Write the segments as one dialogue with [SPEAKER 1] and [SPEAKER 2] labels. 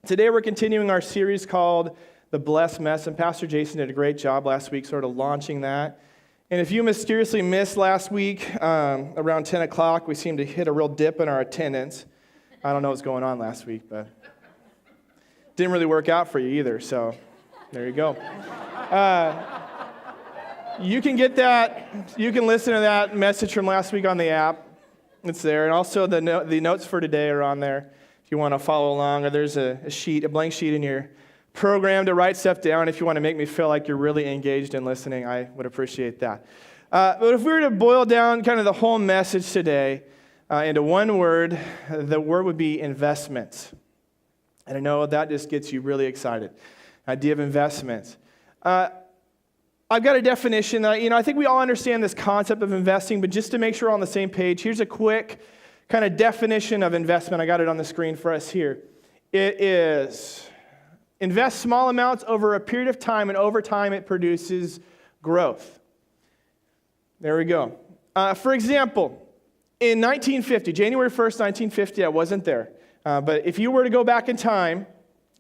[SPEAKER 1] Today we're continuing our series called The Blessed Mess, and Pastor Jason did a great job last week sort of launching that. And if you mysteriously missed last week, around 10 o'clock, we seemed to hit a real dip in our attendance. I don't know what's going on last week, but didn't really work out for you either, so there you go. You can get that, you can listen to that message from last week on the app. It's there, and also the notes for today are on there. If you want to follow along, or there's a blank sheet in your program to write stuff down. If you want to make me feel like you're really engaged in listening, I would appreciate that. But if we were to boil down kind of the whole message today into one word, the word would be investments. And I know that just gets you really excited. Idea of investments. I've got a definition. I think we all understand this concept of investing, but just to make sure we're on the same page, here's a quick kind of definition of investment. I got it on the screen for us here. It is invest small amounts over a period of time, and over time it produces growth. There we go. For example, in 1950, January 1st, 1950, I wasn't there. But if you were to go back in time,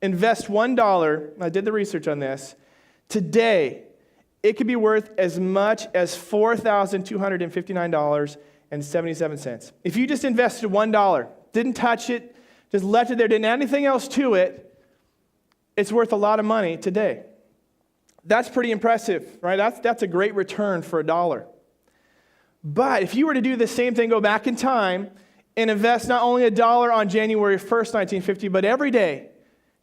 [SPEAKER 1] invest $1, I did the research on this, today it could be worth as much as $4,259.77. If you just invested $1, didn't touch it, just left it there, didn't add anything else to it, it's worth a lot of money today. That's pretty impressive, right? That's a great return for $1. But if you were to do the same thing, go back in time and invest not only $1 on January 1st, 1950, but every day,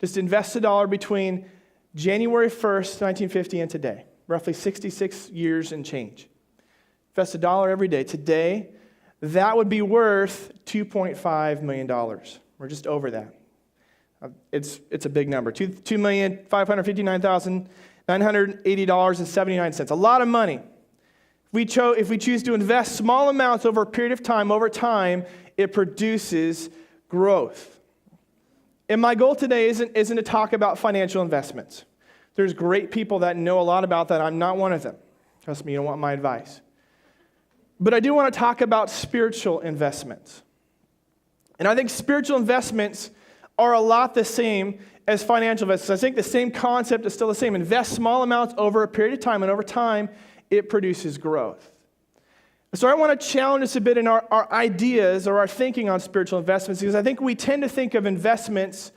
[SPEAKER 1] just invest $1 between January 1st, 1950 and today, roughly 66 years and change. Invest $1 every day. Today, that would be worth $2.5 million. We're just over that. It's a big number. $2,559,980.79. A lot of money. If we choose to invest small amounts over a period of time, over time, it produces growth. And my goal today isn't to talk about financial investments. There's great people that know a lot about that. I'm not one of them. Trust me, you don't want my advice. But I do want to talk about spiritual investments. And I think spiritual investments are a lot the same as financial investments. I think the same concept is still the same. Invest small amounts over a period of time, and over time, it produces growth. So I want to challenge us a bit in our ideas or our thinking on spiritual investments, because I think we tend to think of investments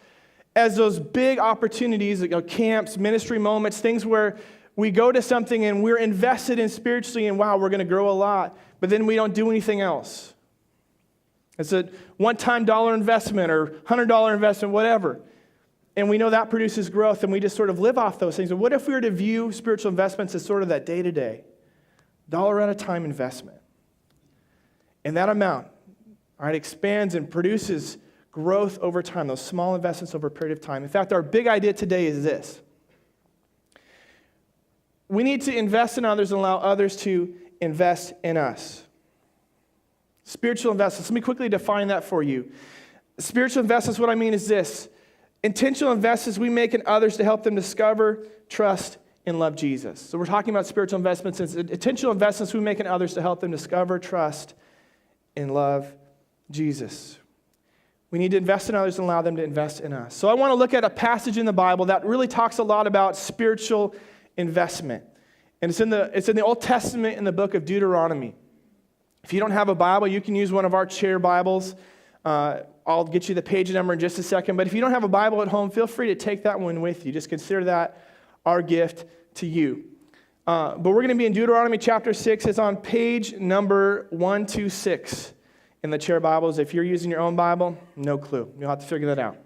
[SPEAKER 1] as those big opportunities, camps, ministry moments, things where we go to something and we're invested in spiritually and wow, we're going to grow a lot, but then we don't do anything else. It's a one-time dollar investment or $100 investment, whatever. And we know that produces growth and we just sort of live off those things. But what if we were to view spiritual investments as sort of that day-to-day, dollar at a time investment? And that amount, all right, expands and produces growth over time, those small investments over a period of time. In fact, our big idea today is this. We need to invest in others and allow others to invest in us. Spiritual investments. Let me quickly define that for you. Spiritual investments, what I mean is this. Intentional investments we make in others to help them discover, trust, and love Jesus. So we're talking about spiritual investments. Intentional investments we make in others to help them discover, trust, and love Jesus. We need to invest in others and allow them to invest in us. So I want to look at a passage in the Bible that really talks a lot about spiritual investment. And it's in the Old Testament in the book of Deuteronomy. If you don't have a Bible, you can use one of our chair Bibles. I'll get you the page number in just a second. But if you don't have a Bible at home, feel free to take that one with you. Just consider that our gift to you. But we're going to be in Deuteronomy chapter 6. It's on page number 126 in the chair Bibles. If you're using your own Bible, no clue. You'll have to figure that out.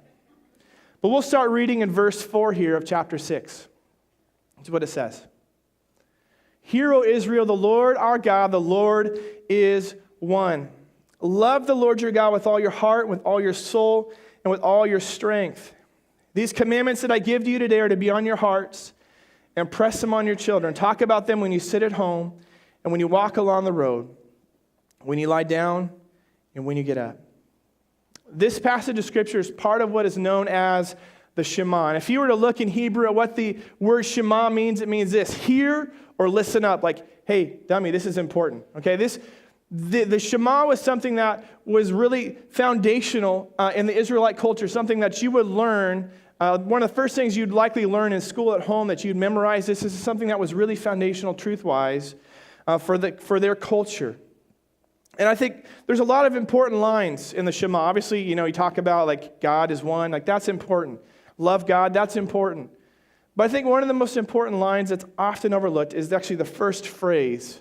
[SPEAKER 1] But we'll start reading in verse 4 here of chapter 6. That's what it says. Hear, O Israel, the Lord our God, the Lord is one. Love the Lord your God with all your heart, with all your soul, and with all your strength. These commandments that I give to you today are to be on your hearts, and press them on your children. Talk about them when you sit at home, and when you walk along the road, when you lie down, and when you get up. This passage of Scripture is part of what is known as the Shimon. If you were to look in Hebrew at what the word Shema means, it means this: hear or listen up. Like, hey, dummy, this is important. Okay, the Shema was something that was really foundational in the Israelite culture, something that you would learn One of the first things you'd likely learn in school at home that you'd memorize this is something that was really foundational truth-wise for their culture. And I think there's a lot of important lines in the Shema. Obviously, you talk about like God is one, like that's important. Love God, that's important. But I think one of the most important lines that's often overlooked is actually the first phrase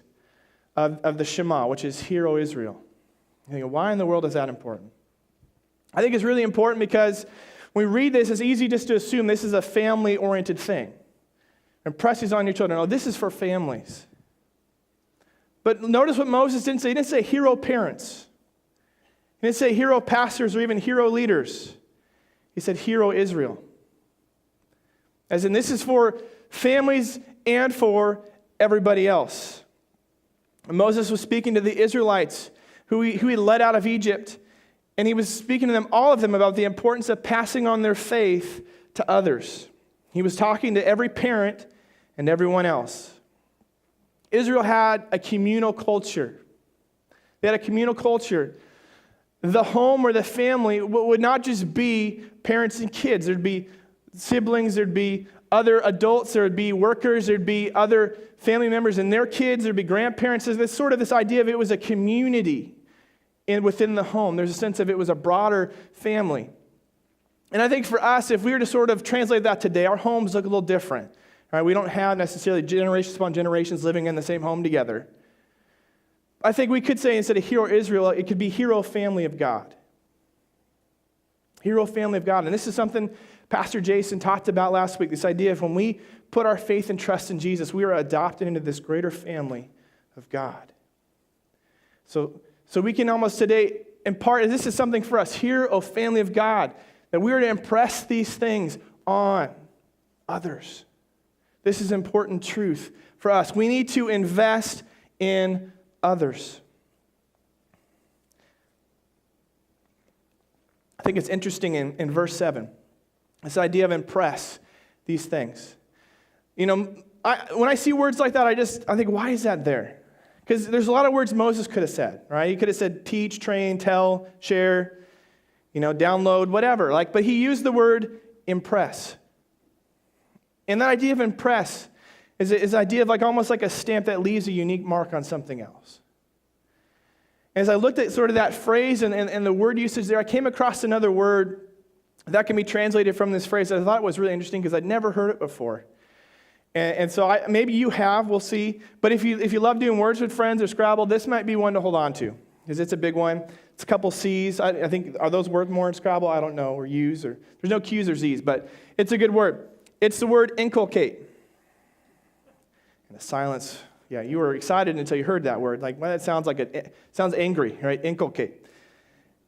[SPEAKER 1] of the Shema, which is, "Hear, O Israel." You think, why in the world is that important? I think it's really important because when we read this, it's easy just to assume this is a family-oriented thing. Impress these on your children. Oh, this is for families. But notice what Moses didn't say. He didn't say hero parents. He didn't say hero pastors or even hero leaders. He said hero Israel. As in, this is for families and for everybody else. And Moses was speaking to the Israelites who he led out of Egypt, and he was speaking to them, all of them, about the importance of passing on their faith to others. He was talking to every parent and everyone else. Israel had a communal culture. They had a communal culture. The home or the family would not just be parents and kids. There'd be siblings, there'd be other adults, there'd be workers, there'd be other family members and their kids, there'd be grandparents. There's this idea of it was a community within the home. There's a sense of it was a broader family. And I think for us, if we were to sort of translate that today, our homes look a little different. Right? We don't have necessarily generations upon generations living in the same home together. I think we could say instead of hero Israel, it could be hero family of God. Hero family of God. And this is something Pastor Jason talked about last week, this idea of when we put our faith and trust in Jesus, we are adopted into this greater family of God. So we can almost today impart, and this is something for us, hero family of God, that we are to impress these things on others. This is important truth for us. We need to invest in others. I think it's interesting in verse 7, this idea of impress these things. When I see words like that, I think, why is that there? Because there's a lot of words Moses could have said, right? He could have said teach, train, tell, share, download, whatever. But he used the word impress. And that idea of impress is the idea of almost like a stamp that leaves a unique mark on something else. As I looked at sort of that phrase and the word usage there, I came across another word that can be translated from this phrase that I thought was really interesting because I'd never heard it before. And so maybe you have, we'll see. But if you love doing words with friends or Scrabble, this might be one to hold on to because it's a big one. It's a couple C's. I think, are those worth more in Scrabble? I don't know, or U's, or there's no Q's or Z's, but it's a good word. It's the word inculcate. And the silence, yeah, you were excited until you heard that word. That sounds it sounds angry, right? Inculcate.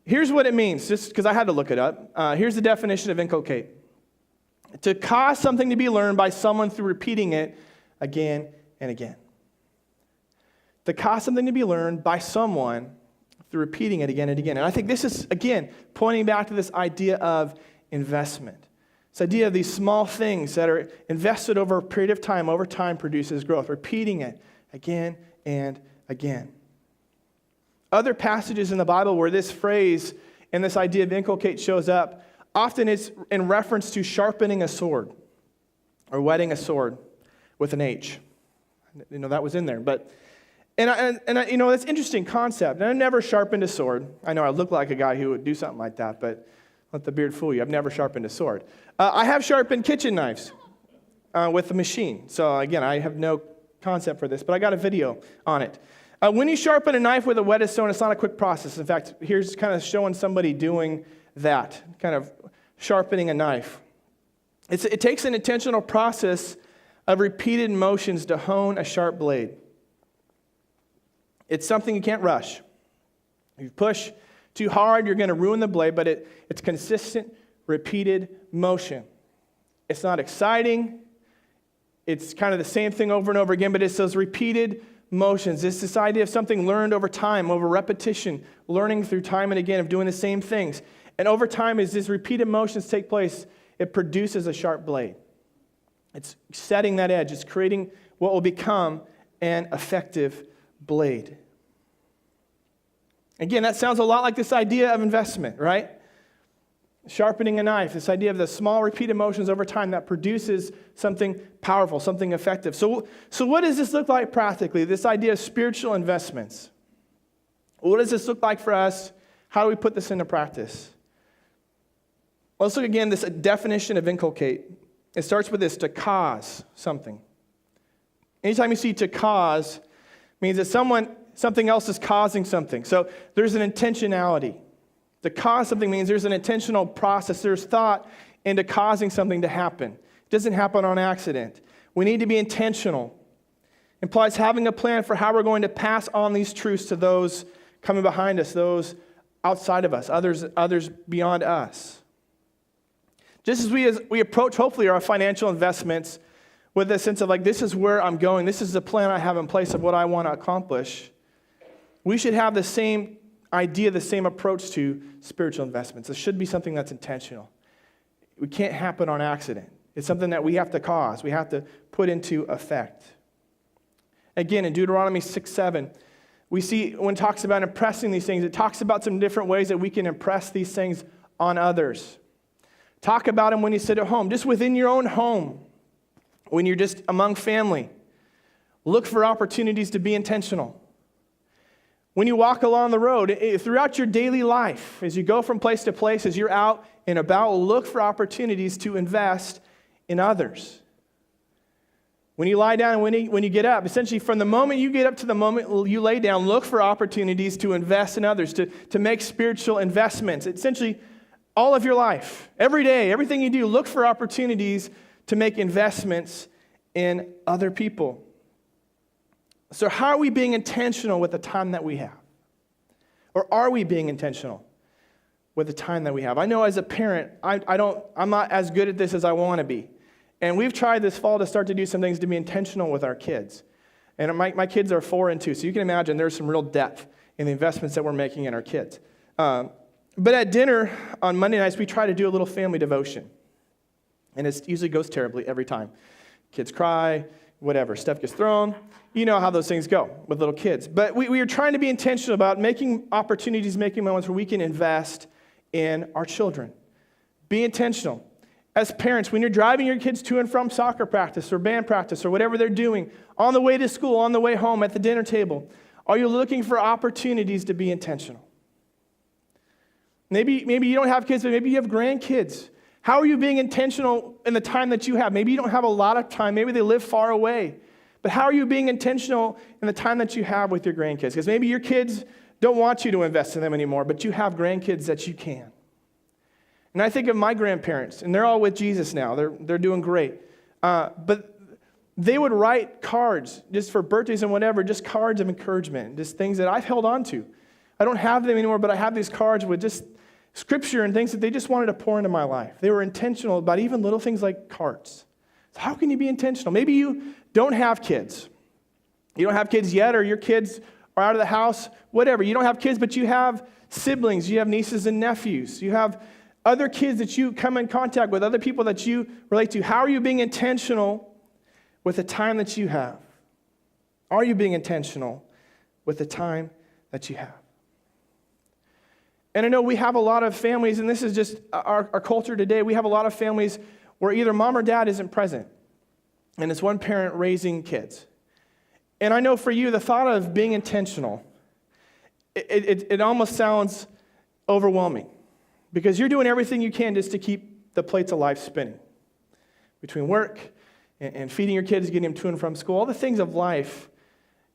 [SPEAKER 1] Here's what it means, just because I had to look it up. Here's the definition of inculcate. To cause something to be learned by someone through repeating it again and again. To cause something to be learned by someone through repeating it again and again. And I think this is, again, pointing back to this idea of investment. This idea of these small things that are invested over a period of time, over time produces growth. Repeating it again and again. Other passages in the Bible where this phrase and this idea of inculcate shows up, often it's in reference to sharpening a sword or whetting a sword with an H. That was in there. And that's an interesting concept. And I never sharpened a sword. I know I look like a guy who would do something like that, but let the beard fool you. I've never sharpened a sword. I have sharpened kitchen knives with a machine. So again, I have no concept for this, but I got a video on it. When you sharpen a knife with a whetted stone, it's not a quick process. In fact, here's kind of showing somebody doing that, kind of sharpening a knife. It takes an intentional process of repeated motions to hone a sharp blade. It's something you can't rush. If you push too hard, you're going to ruin the blade, but it's consistent, repeated motion. It's not exciting. It's kind of the same thing over and over again, but it's those repeated motions. It's this idea of something learned over time, over repetition, learning through time and again of doing the same things. And over time, as these repeated motions take place, it produces a sharp blade. It's setting that edge. It's creating what will become an effective blade. Again, that sounds a lot like this idea of investment, right? Sharpening a knife, this idea of the small repeated motions over time that produces something powerful, something effective. So what does this look like practically, this idea of spiritual investments? What does this look like for us? How do we put this into practice? Well, let's look again at this definition of inculcate. It starts with this, to cause something. Anytime you see to cause, means that something else is causing something. So there's an intentionality. To cause something means there's an intentional process. There's thought into causing something to happen. It doesn't happen on accident. We need to be intentional. It implies having a plan for how we're going to pass on these truths to those coming behind us, those outside of us, others beyond us. Just as we approach, hopefully, our financial investments with a sense of like, this is where I'm going, this is the plan I have in place of what I want to accomplish, we should have the same idea, the same approach to spiritual investments. It should be something that's intentional. It can't happen on accident. It's something that we have to cause. We have to put into effect. Again, in Deuteronomy 6:7, we see when it talks about impressing these things, it talks about some different ways that we can impress these things on others. Talk about them when you sit at home, just within your own home, when you're just among family. Look for opportunities to be intentional. When you walk along the road, throughout your daily life, as you go from place to place, as you're out and about, look for opportunities to invest in others. When you lie down and when you get up, essentially from the moment you get up to the moment you lay down, look for opportunities to invest in others, to make spiritual investments. Essentially, all of your life, every day, everything you do, look for opportunities to make investments in other people. So how are we being intentional with the time that we have? Or are we being intentional with the time that we have? I know as a parent, I'm not as good at this as I want to be. And we've tried this fall to start to do some things to be intentional with our kids. And my kids are 4 and 2, so you can imagine there's some real depth in the investments that we're making in our kids. But at dinner on Monday nights, we try to do a little family devotion. And it usually goes terribly every time. Kids cry, whatever, stuff gets thrown. You know how those things go with little kids. But we are trying to be intentional about making opportunities, making moments where we can invest in our children. Be intentional. As parents, when you're driving your kids to and from soccer practice or band practice or whatever they're doing, on the way to school, on the way home, at the dinner table, are you looking for opportunities to be intentional? Maybe you don't have kids, but maybe you have grandkids. How are you being intentional in the time that you have? Maybe you don't have a lot of time. Maybe they live far away. But how are you being intentional in the time that you have with your grandkids? Because maybe your kids don't want you to invest in them anymore, but you have grandkids that you can. And I think of my grandparents, and they're all with Jesus now. They're doing great. But they would write cards just for birthdays and whatever, just cards of encouragement, just things that I've held on to. I don't have them anymore, but I have these cards with just scripture and things that they just wanted to pour into my life. They were intentional about even little things like cards. So how can you be intentional? Maybe you don't have kids. You don't have kids yet, or your kids are out of the house, whatever. You don't have kids, but you have siblings. You have nieces and nephews. You have other kids that you come in contact with, other people that you relate to. How are you being intentional with the time that you have? Are you being intentional with the time that you have? And I know we have a lot of families, and this is just our culture today. We have a lot of families where either mom or dad isn't present, and it's one parent raising kids. And I know for you, the thought of being intentional, it almost sounds overwhelming because you're doing everything you can just to keep the plates of life spinning. Between work and feeding your kids, getting them to and from school, all the things of life,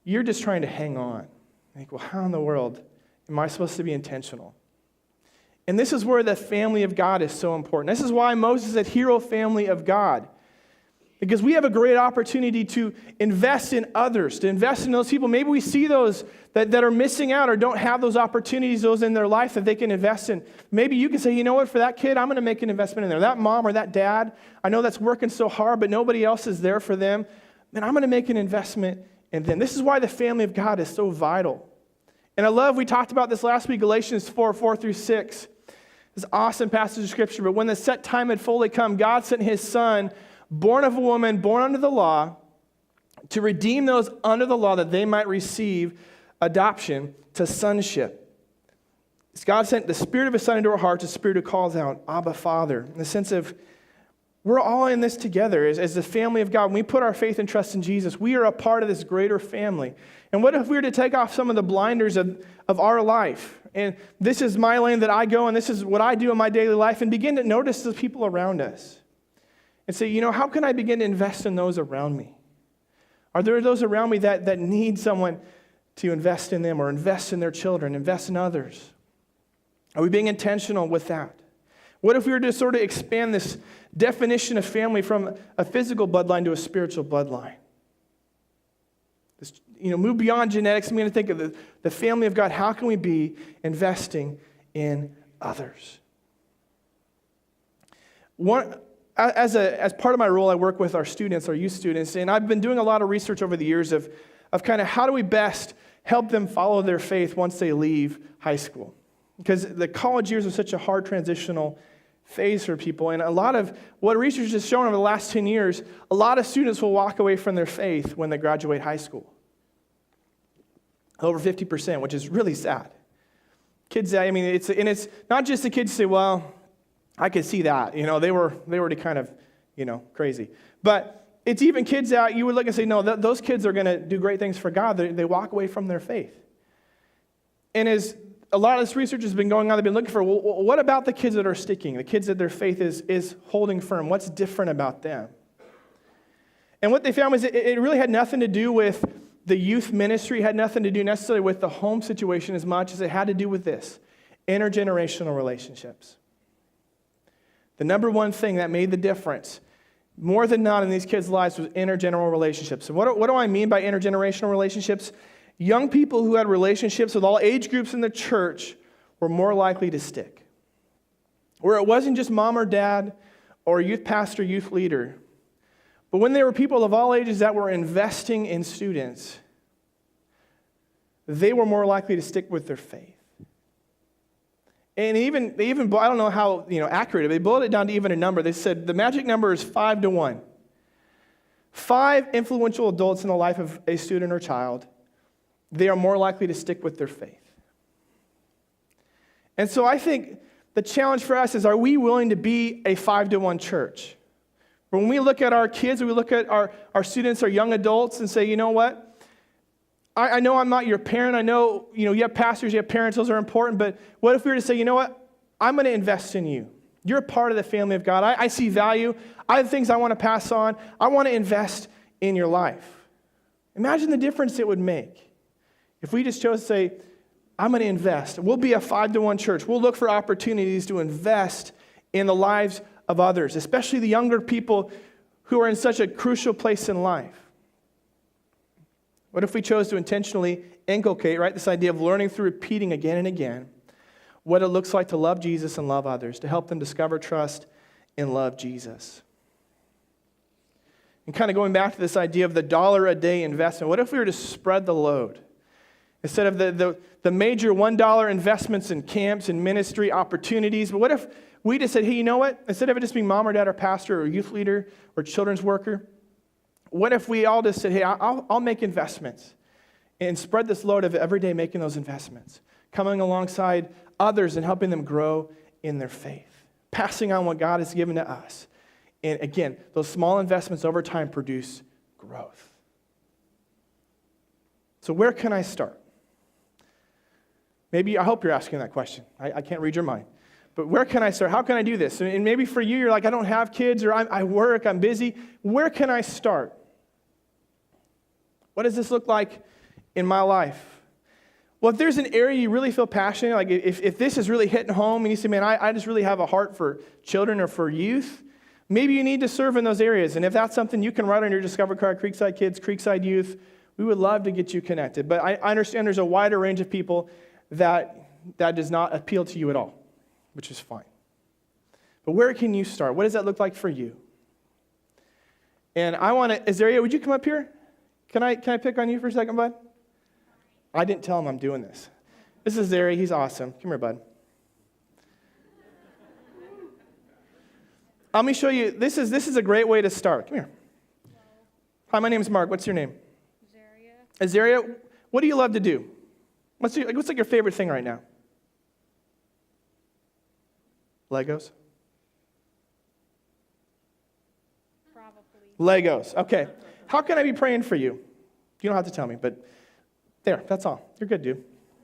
[SPEAKER 1] you're just trying to hang on. You think, well, how in the world am I supposed to be intentional? And this is where the family of God is so important. This is why Moses said, hero family of God. Because we have a great opportunity to invest in others, to invest in those people. Maybe we see those that are missing out or don't have those opportunities, those in their life that they can invest in. Maybe you can say, you know what, for that kid, I'm going to make an investment in there. That mom or that dad, I know that's working so hard, but nobody else is there for them. Man, I'm going to make an investment in them. This is why the family of God is so vital. And I love, we talked about this last week, Galatians 4:4-6. This awesome passage of Scripture. But when the set time had fully come, God sent his Son, born of a woman, born under the law, to redeem those under the law that they might receive adoption to sonship. God sent the Spirit of His Son into our hearts, the Spirit who calls out, Abba, Father, in the sense of we're all in this together as the family of God. When we put our faith and trust in Jesus, we are a part of this greater family. And what if we were to take off some of the blinders of our life? And this is my lane that I go, and this is what I do in my daily life, and begin to notice the people around us. And say, how can I begin to invest in those around me? Are there those around me that need someone to invest in them or invest in their children, invest in others? Are we being intentional with that? What if we were to sort of expand this definition of family from a physical bloodline to a spiritual bloodline? Move beyond genetics. I'm going to think of the family of God. How can we be investing in others? As part of my role, I work with our students, our youth students, and I've been doing a lot of research over the years of kind of how do we best help them follow their faith once they leave high school. Because the college years are such a hard transitional phase for people. And a lot of what research has shown over the last 10 years, a lot of students will walk away from their faith when they graduate high school. Over 50%, which is really sad. Kids, it's not just the kids say, well, I could see that. They were already kind of, crazy. But it's even kids out, you would look and say, no, those kids are going to do great things for God. They walk away from their faith. And as a lot of this research has been going on, they've been looking for, well, what about the kids that are sticking, the kids that their faith is holding firm? What's different about them? And what they found was it really had nothing to do with the youth ministry, had nothing to do necessarily with the home situation as much as it had to do with this, intergenerational relationships. The number one thing that made the difference, more than not in these kids' lives, was intergenerational relationships. And what do I mean by intergenerational relationships? Young people who had relationships with all age groups in the church were more likely to stick. Where it wasn't just mom or dad or youth pastor, youth leader, but when there were people of all ages that were investing in students, they were more likely to stick with their faith. And they even I don't know how accurate, they boiled it down to even a number. They said the magic number is 5 to 1. 5 influential adults in the life of a student or child, they are more likely to stick with their faith. And so I think the challenge for us is, are we willing to be a 5 to 1 church? When we look at our kids, we look at our students, our young adults, and say, you know what? I know I'm not your parent. I know, you have pastors, you have parents, those are important, but what if we were to say, you know what? I'm going to invest in you. You're a part of the family of God. I see value. I have things I want to pass on. I want to invest in your life. Imagine the difference it would make if we just chose to say, I'm going to invest. We'll be a 5 to 1 church. We'll look for opportunities to invest in the lives of others, especially the younger people who are in such a crucial place in life. What if we chose to intentionally inculcate, this idea of learning through repeating again and again what it looks like to love Jesus and love others, to help them discover, trust, and love Jesus? And kind of going back to this idea of the $1 a day investment, what if we were to spread the load? Instead of the major $1 investments in camps and ministry opportunities, but what if we just said, hey, you know what? Instead of it just being mom or dad or pastor or youth leader or children's worker, what if we all just said, hey, I'll make investments and spread this load of every day making those investments, coming alongside others and helping them grow in their faith, passing on what God has given to us. And again, those small investments over time produce growth. So where can I start? Maybe, I hope you're asking that question. I can't read your mind. But where can I start? How can I do this? And maybe for you, you're like, I don't have kids, or I work, I'm busy. Where can I start? What does this look like in my life? Well, if there's an area you really feel passionate, like if this is really hitting home, and you say, man, I just really have a heart for children or for youth, maybe you need to serve in those areas. And if that's something you can write on your Discover card, Creekside Kids, Creekside Youth, we would love to get you connected. But I understand there's a wider range of people that does not appeal to you at all, which is fine. But where can you start? What does that look like for you? And I want to, Azaria, would you come up here? Can I pick on you for a second, bud? I didn't tell him I'm doing this. This is Azaria. He's awesome. Come here, bud. Let me show you. This is a great way to start. Come here. Hi, my name is Mark. What's your name? Azaria, what do you love to do? What's like your favorite thing right now? Legos?
[SPEAKER 2] Probably.
[SPEAKER 1] Legos. Okay. How can I be praying for you? You don't have to tell me, but there, that's all. You're good, dude.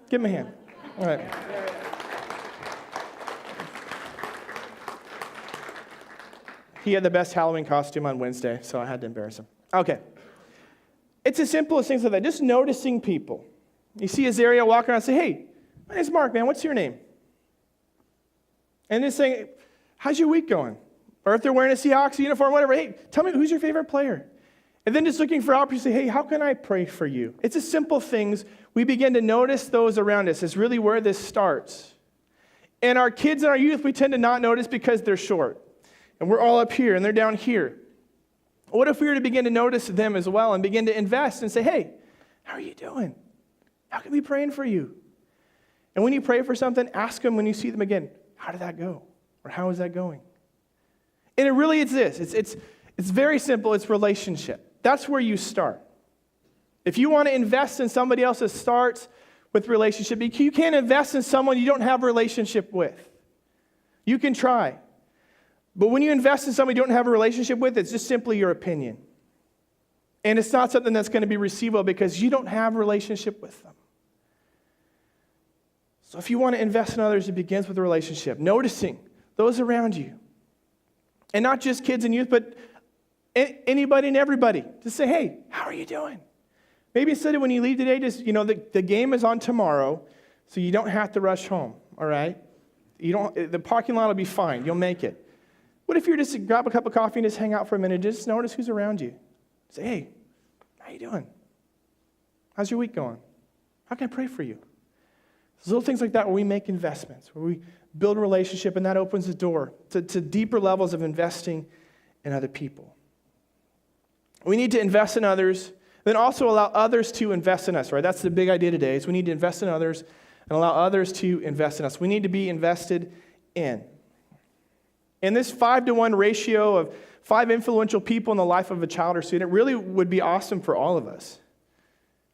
[SPEAKER 1] Give him a hand. All right. He had the best Halloween costume on Wednesday, so I had to embarrass him. Okay. It's as simple as things like that. Just noticing people. You see Azaria walking around and say, hey, my name's Mark, man. What's your name? And just saying, how's your week going? Or if they're wearing a Seahawks uniform, whatever, hey, tell me, who's your favorite player? And then just looking for opportunities to say, hey, how can I pray for you? It's the simple things. We begin to notice those around us. It's really where this starts. And our kids and our youth, we tend to not notice because they're short. And we're all up here and they're down here. What if we were to begin to notice them as well and begin to invest and say, hey, how are you doing? How can we be praying for you? And when you pray for something, ask them when you see them again, how did that go? Or how is that going? And it really is this. It's very simple. It's relationship. That's where you start. If you want to invest in somebody else, it starts with relationship. You can't invest in someone you don't have a relationship with. You can try. But when you invest in somebody you don't have a relationship with, it's just simply your opinion. And it's not something that's going to be receivable because you don't have a relationship with them. So if you want to invest in others, it begins with a relationship. Noticing those around you. And not just kids and youth, but anybody and everybody. Just say, hey, how are you doing? Maybe instead of when you leave today, just, the game is on tomorrow, so you don't have to rush home, all right? The parking lot will be fine. You'll make it. What if you just grab a cup of coffee and just hang out for a minute, just notice who's around you? Say, hey, how you doing? How's your week going? How can I pray for you? There's little things like that where we make investments, where we build a relationship, and that opens the door to deeper levels of investing in other people. We need to invest in others, then also allow others to invest in us, right? That's the big idea today, is we need to invest in others and allow others to invest in us. We need to be invested in. And this 5-to-1 ratio of 5 influential people in the life of a child or student really would be awesome for all of us,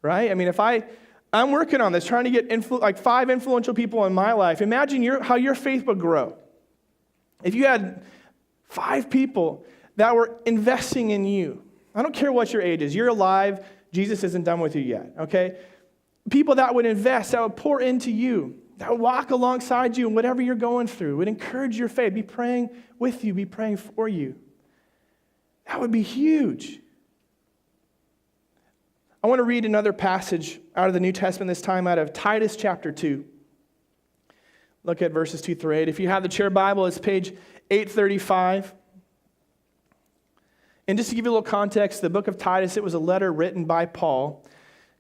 [SPEAKER 1] right? I mean, if I'm working on this, trying to get 5 influential people in my life. Imagine how your faith would grow. If you had 5 people that were investing in you. I don't care what your age is. You're alive. Jesus isn't done with you yet, okay? People that would invest, that would pour into you, that would walk alongside you in whatever you're going through, would encourage your faith, be praying with you, be praying for you. That would be huge. I want to read another passage out of the New Testament, this time out of Titus chapter 2. Look at verses 2 through 8. If you have the chair Bible, it's page 835. And just to give you a little context, the book of Titus, it was a letter written by Paul.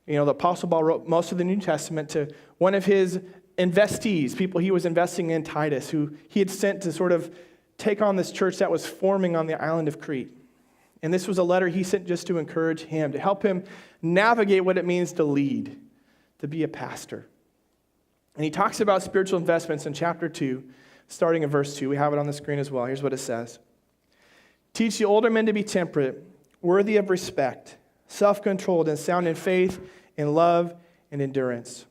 [SPEAKER 1] The Apostle Paul wrote most of the New Testament to one of his investees, people he was investing in, Titus, who he had sent to sort of take on this church that was forming on the island of Crete. And this was a letter he sent just to encourage him, to help him navigate what it means to lead, to be a pastor. And he talks about spiritual investments in chapter 2, starting in verse 2. We have it on the screen as well. Here's what it says. Teach the older men to be temperate, worthy of respect, self-controlled, and sound in faith, in love, and endurance.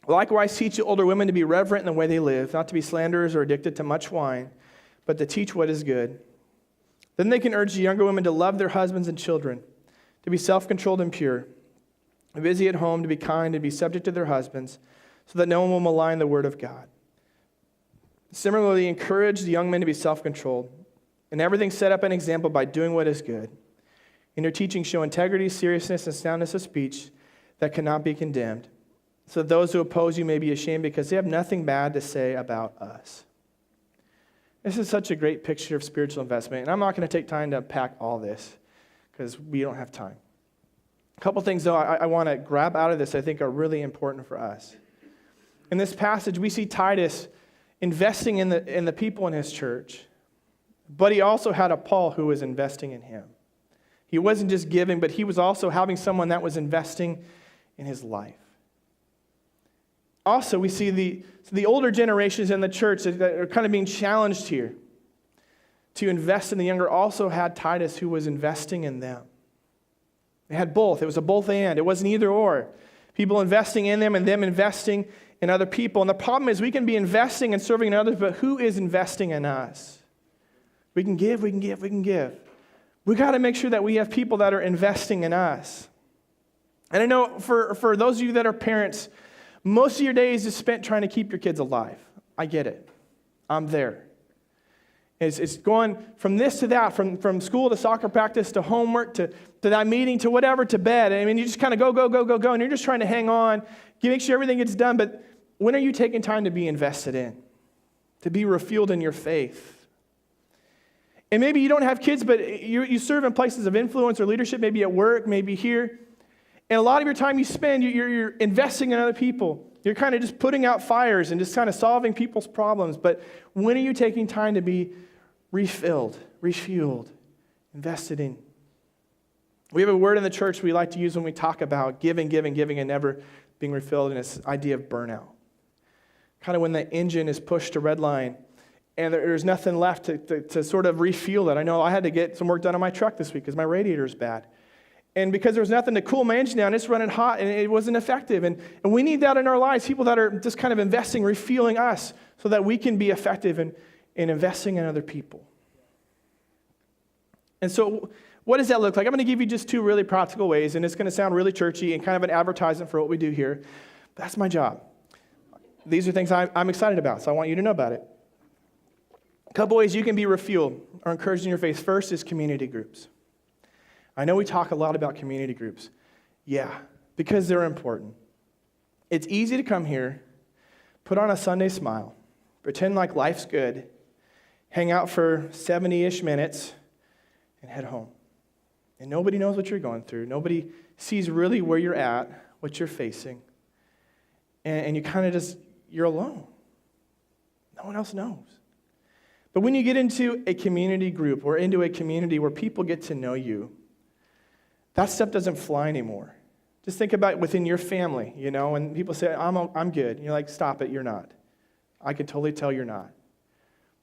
[SPEAKER 1] Likewise, teach the older women to be reverent in the way they live, not to be slanderers or addicted to much wine, but to teach what is good. Then they can urge the younger women to love their husbands and children, to be self-controlled and pure, busy at home, to be kind, and be subject to their husbands, so that no one will malign the word of God. Similarly, encourage the young men to be self-controlled, and everything set up an example by doing what is good. In your teaching, show integrity, seriousness, and soundness of speech that cannot be condemned, so that those who oppose you may be ashamed because they have nothing bad to say about us. This is such a great picture of spiritual investment, and I'm not going to take time to unpack all this because we don't have time. A couple things, though, I want to grab out of this I think are really important for us. In this passage, we see Titus investing in the people in his church, but he also had a Paul who was investing in him. He wasn't just giving, but he was also having someone that was investing in his life. Also, we see the older generations in the church that are kind of being challenged here to invest in the younger also had Titus who was investing in them. They had both. It was a both and. It wasn't either or. People investing in them and them investing in other people. And the problem is we can be investing and serving in others, but who is investing in us? We can give, we can give, we can give. We got to make sure that we have people that are investing in us. And I know for those of you that are parents, most of your days is spent trying to keep your kids alive. I get it. I'm there. It's going from this to that, from school to soccer practice to homework to that meeting to whatever to bed. I mean, you just kind of go, and you're just trying to hang on, make sure everything gets done. But when are you taking time to be invested in, to be refueled in your faith? And maybe you don't have kids, but you serve in places of influence or leadership, maybe at work, maybe here. And a lot of your time you spend, you're investing in other people. You're kind of just putting out fires and just kind of solving people's problems. But when are you taking time to be refilled, refueled, invested in? We have a word in the church we like to use when we talk about giving, and never being refilled, and it's this idea of burnout. Kind of when the engine is pushed to red line and there's nothing left to sort of refuel it. I know I had to get some work done on my truck this week because my radiator is bad. And because there was nothing to cool my engine down, it's running hot and it wasn't effective. And we need that in our lives, people that are just kind of investing, refueling us so that we can be effective in investing in other people. And so what does that look like? I'm going to give you just two really practical ways, and it's going to sound really churchy and kind of an advertisement for what we do here. But that's my job. These are things I'm excited about, so I want you to know about it. A couple ways you can be refueled or encouraged in your faith. First is community groups. I know we talk a lot about community groups. Yeah, because they're important. It's easy to come here, put on a Sunday smile, pretend like life's good, hang out for 70-ish minutes, and head home. And nobody knows what you're going through. Nobody sees really where you're at, what you're facing. And you kind of just, you're alone. No one else knows. But when you get into a community group or into a community where people get to know you, that stuff doesn't fly anymore. Just think about within your family, and people say, I'm good. And you're like, stop it, you're not. I can totally tell you're not.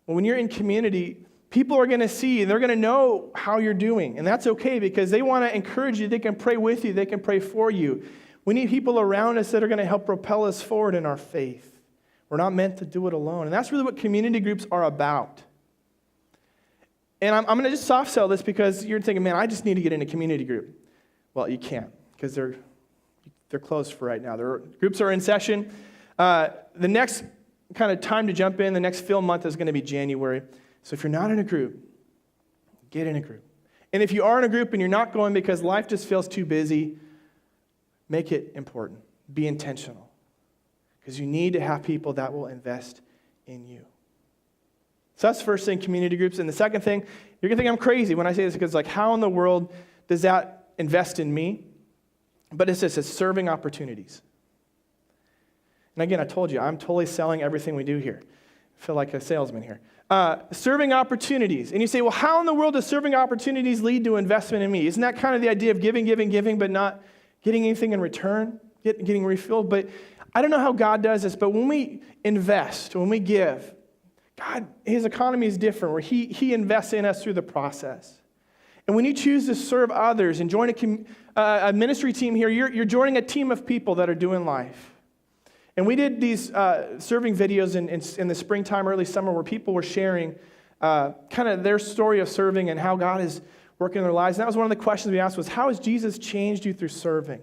[SPEAKER 1] Well, when you're in community, people are going to see, they're going to know how you're doing. And that's okay because they want to encourage you. They can pray with you. They can pray for you. We need people around us that are going to help propel us forward in our faith. We're not meant to do it alone. And that's really what community groups are about. And I'm going to just soft sell this because you're thinking, man, I just need to get in a community group. Well, you can't because they're closed for right now. Their groups are in session. The next kind of time to jump in, the next fill month is going to be January. So if you're not in a group, get in a group. And if you are in a group and you're not going because life just feels too busy, make it important. Be intentional. Because you need to have people that will invest in you. So that's the first thing, community groups. And the second thing, you're going to think I'm crazy when I say this because how in the world does that invest in me? But it's serving opportunities. And again, I told you, I'm totally selling everything we do here. I feel like a salesman here. Serving opportunities. And you say, well, how in the world does serving opportunities lead to investment in me? Isn't that kind of the idea of giving, but not getting anything in return, getting refilled? But I don't know how God does this, but when we invest, when we give, God, his economy is different, where he invests in us through the process. And when you choose to serve others and join a ministry team here, you're joining a team of people that are doing life. And we did these serving videos in the springtime, early summer, where people were sharing kind of their story of serving and how God is working in their lives. And that was one of the questions we asked was, how has Jesus changed you through serving?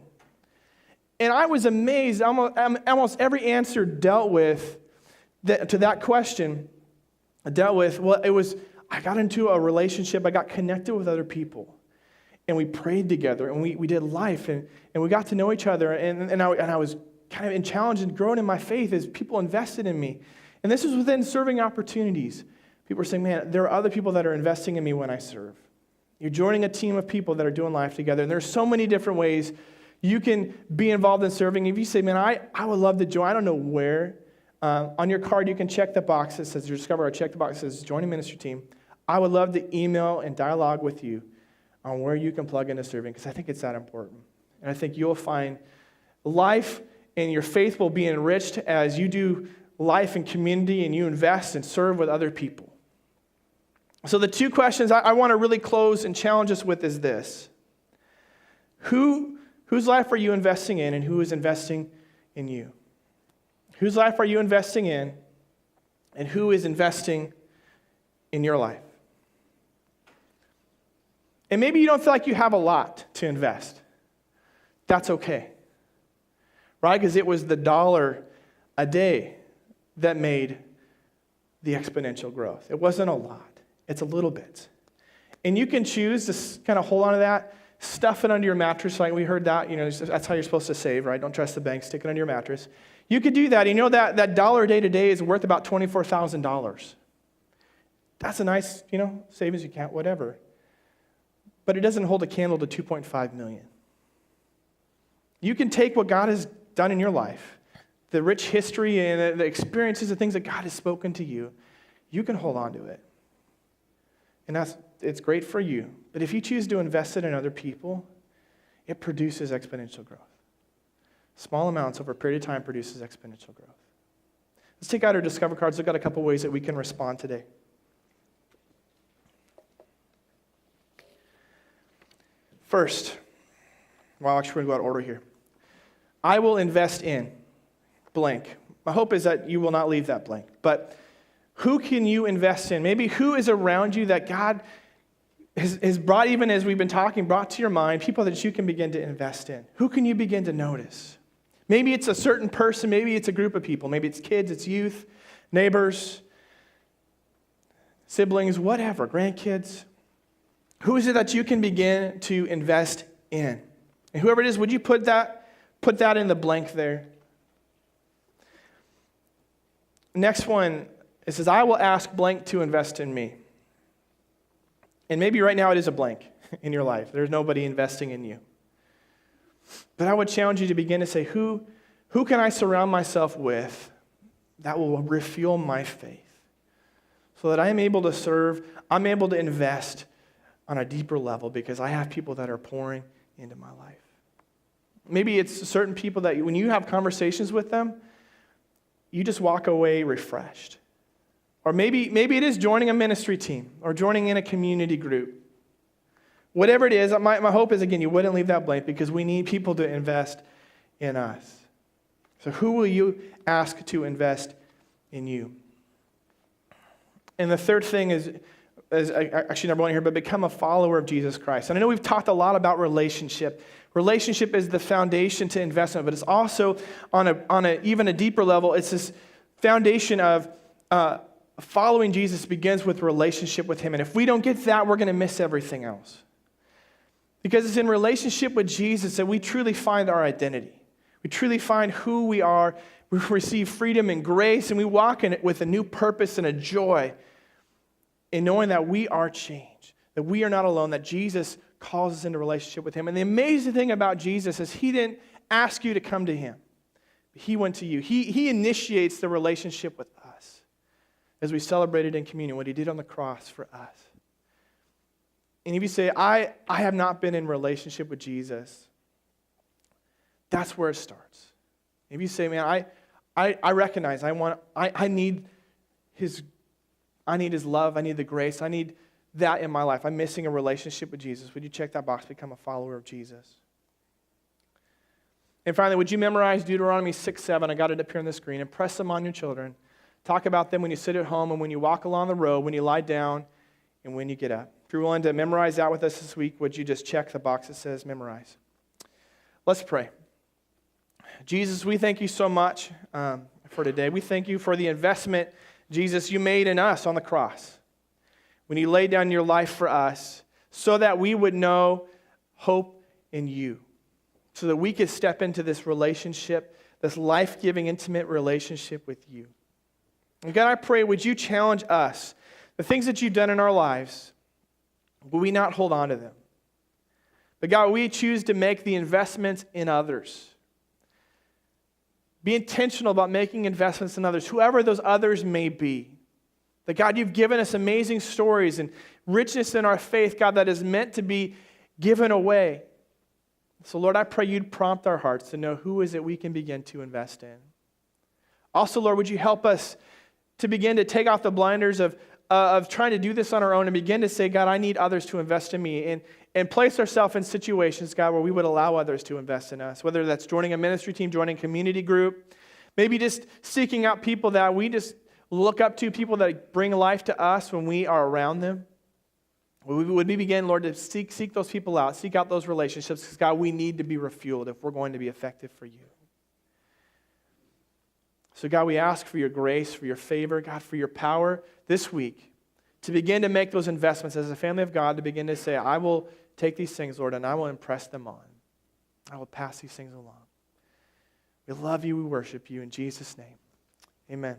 [SPEAKER 1] And I was amazed. Almost every answer dealt with, to that question, it was, I got into a relationship, I got connected with other people, and we prayed together, and we did life, and we got to know each other, and I was kind of challenged and growing in my faith as people invested in me. And this was within serving opportunities. People were saying, man, there are other people that are investing in me when I serve. You're joining a team of people that are doing life together, and there's so many different ways you can be involved in serving. If you say, man, I would love to join, I don't know where. On your card, you can check the box that says, check the box that says, join a ministry team. I would love to email and dialogue with you on where you can plug into serving, because I think it's that important. And I think you'll find life and your faith will be enriched as you do life in community and you invest and serve with other people. So the two questions I want to really close and challenge us with is this. Whose life are you investing in, and who is investing in you? Whose life are you investing in? And who is investing in your life? And maybe you don't feel like you have a lot to invest. That's okay. Right? Because it was the $1 a day that made the exponential growth. It wasn't a lot. It's a little bit. And you can choose to kind of hold on to that, stuff it under your mattress. Like we heard that, that's how you're supposed to save, right? Don't trust the bank, stick it under your mattress. You could do that. That $1 a day today is worth about $24,000. That's a nice, savings account, whatever. But it doesn't hold a candle to 2.5 million. You can take what God has done in your life, the rich history and the experiences, the things that God has spoken to you, you can hold on to it. And it's great for you. But if you choose to invest it in other people, it produces exponential growth. Small amounts over a period of time produces exponential growth. Let's take out our Discover cards. Look at a couple ways that we can respond today. First, actually we're going to go out of order here. I will invest in blank. My hope is that you will not leave that blank. But who can you invest in? Maybe who is around you that God has brought, even as we've been talking, brought to your mind, people that you can begin to invest in. Who can you begin to notice? Maybe it's a certain person. Maybe it's a group of people. Maybe it's kids, it's youth, neighbors, siblings, whatever, grandkids. Who is it that you can begin to invest in? And whoever it is, would you put that in the blank there? Next one, it says, I will ask blank to invest in me. And maybe right now it is a blank in your life. There's nobody investing in you. But I would challenge you to begin to say, who can I surround myself with that will refuel my faith so that I am able to serve, I'm able to invest on a deeper level because I have people that are pouring into my life. Maybe it's certain people that when you have conversations with them, you just walk away refreshed. Or maybe it is joining a ministry team or joining in a community group. Whatever it is, my hope is, again, you wouldn't leave that blank because we need people to invest in us. So who will you ask to invest in you? And the third thing is actually number one here, but become a follower of Jesus Christ. And I know we've talked a lot about relationship. Relationship is the foundation to investment, but it's also on a even a deeper level. It's this foundation of following Jesus begins with relationship with Him. And if we don't get that, we're going to miss everything else. Because it's in relationship with Jesus that we truly find our identity. We truly find who we are. We receive freedom and grace, and we walk in it with a new purpose and a joy in knowing that we are changed, that we are not alone, that Jesus calls us into relationship with Him. And the amazing thing about Jesus is He didn't ask you to come to Him. He went to you. He initiates the relationship with us as we celebrated in communion, what He did on the cross for us. And if you say, I have not been in relationship with Jesus, that's where it starts. If you say, man, I recognize, I need His love, I need the grace, I need that in my life. I'm missing a relationship with Jesus. Would you check that box, become a follower of Jesus? And finally, would you memorize Deuteronomy 6:7? I got it up here on the screen. Impress them on your children. Talk about them when you sit at home and when you walk along the road, when you lie down, and when you get up. If you're willing to memorize that with us this week, would you just check the box that says memorize? Let's pray. Jesus, we thank you so much for today. We thank you for the investment, Jesus, you made in us on the cross when you laid down your life for us so that we would know hope in you, so that we could step into this relationship, this life-giving, intimate relationship with you. And God, I pray, would you challenge us, the things that you've done in our lives, will we not hold on to them? But God, we choose to make the investments in others. Be intentional about making investments in others, whoever those others may be. That God, you've given us amazing stories and richness in our faith, God, that is meant to be given away. So Lord, I pray you'd prompt our hearts to know who is it we can begin to invest in. Also, Lord, would you help us to begin to take off the blinders of trying to do this on our own and begin to say, God, I need others to invest in me, and place ourselves in situations, God, where we would allow others to invest in us, whether that's joining a ministry team, joining a community group, Maybe just seeking out people that we just look up to, people that bring life to us when we are around them. Would we begin, Lord, to seek those people out, seek out those relationships, because God, we need to be refueled if we're going to be effective for you. So God, we ask for your grace, for your favor, God, for your power this week to begin to make those investments as a family of God, to begin to say, I will take these things, Lord, and I will impress them on. I will pass these things along. We love you, we worship you in Jesus' name. Amen.